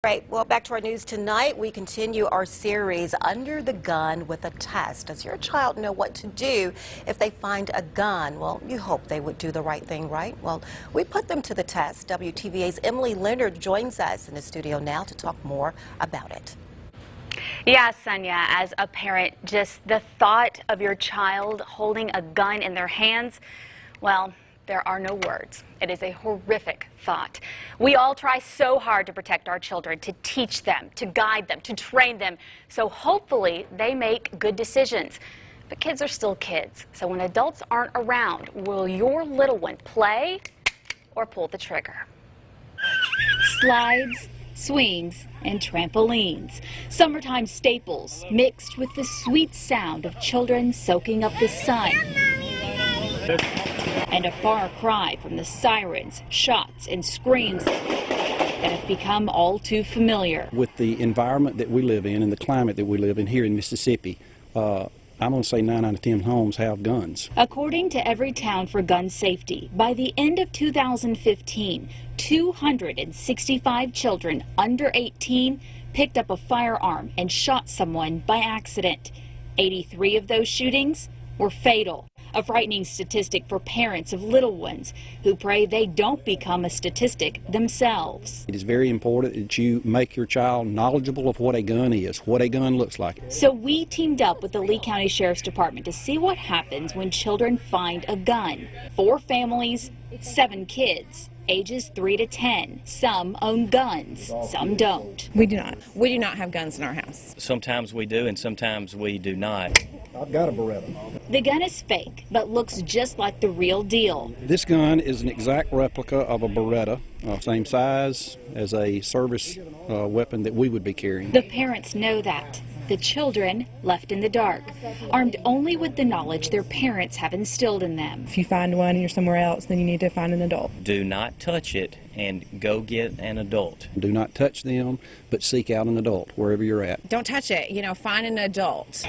Right. Well, back to our news tonight. We continue our series, Under the Gun with a Test. Does your child know what to do if they find a gun? Well, you hope they would do the right thing, right? Well, we put them to the test. WTVA's Leonard joins us in the studio now to talk more about it. Yeah, Sonia, as a parent, just the thought of your child holding a gun in their hands, well, there are no words. It is a horrific thought. We all try so hard to protect our children, to teach them, to guide them, to train them, so hopefully they make good decisions. But kids are still kids, so when adults aren't around, will your little one play or pull the trigger? Slides, swings, and trampolines. Summertime staples mixed with the sweet sound of children soaking up the sun. And a far cry from the sirens, shots, and screams that have become all too familiar. With the environment that we live in and the climate that we live in here in Mississippi, I'm going to say 9 out of 10 homes have guns. According to Everytown for Gun Safety, by the end of 2015, 265 children under 18 picked up a firearm and shot someone by accident. 83 of those shootings were fatal. A frightening statistic for parents of little ones who pray they don't become a statistic themselves. It is very important that you make your child knowledgeable of what a gun is, what a gun looks like. So we teamed up with the Lee County Sheriff's Department to see what happens when children find a gun. 4 families, 7 kids, ages 3 to 10. Some own guns, some don't. We do not. We do not have guns in our house. Sometimes we do and sometimes we do not. I've got a Beretta. The gun is fake, but looks just like the real deal. This gun is an exact replica of a Beretta, same size as a service weapon that we would be carrying. The parents know that. The children left in the dark, armed only with the knowledge their parents have instilled in them. If you find one and you're somewhere else, then you need to find an adult. Do not touch it and go get an adult. Do not touch them, but seek out an adult wherever you're at. Don't touch it. Find an adult.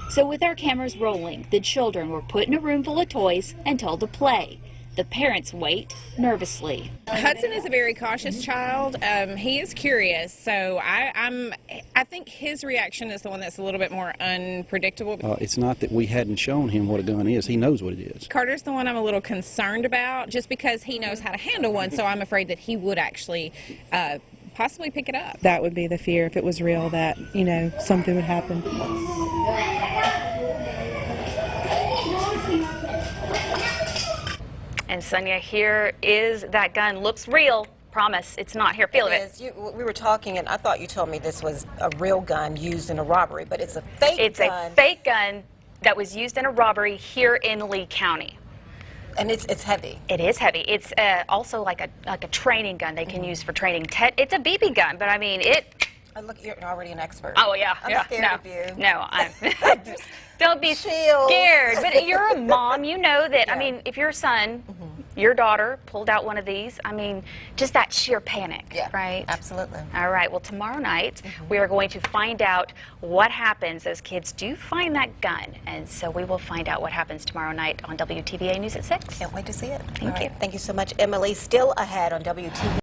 So with our cameras rolling, the children were put in a room full of toys and told to play. The parents wait nervously. Hudson is a very cautious child. He is curious, so I think his reaction is the one that's a little bit more unpredictable. It's not that we hadn't shown him what a gun is. He knows what it is. Carter's the one I'm a little concerned about, just because he knows how to handle one, so I'm afraid that he would actually possibly pick it up. That would be the fear if it was real, that, something would happen. And Sonia, here is that gun. Looks real. Promise, it's not. Here, feel it. We were talking, and I thought you told me this was a real gun used in a robbery, but it's a fake gun. It's a fake gun that was used in a robbery here in Lee County. And it's heavy. It is heavy. It's also like a training gun they can use for training. It's a BB gun, but I mean it. Look, you're already an expert. Oh yeah, I'm scared of you. No, don't be scared. But you're a mom. You know that. Yeah. I mean, if your son, your daughter pulled out one of these, I mean, just that sheer panic, Yeah, right? Absolutely. All right. Well, tomorrow night we are going to find out what happens. Those kids do find that gun, and so we will find out what happens tomorrow night on WTVA News at 6. Can't wait to see it. Thank you. Thank you so much, Emily. Still ahead on WTVA.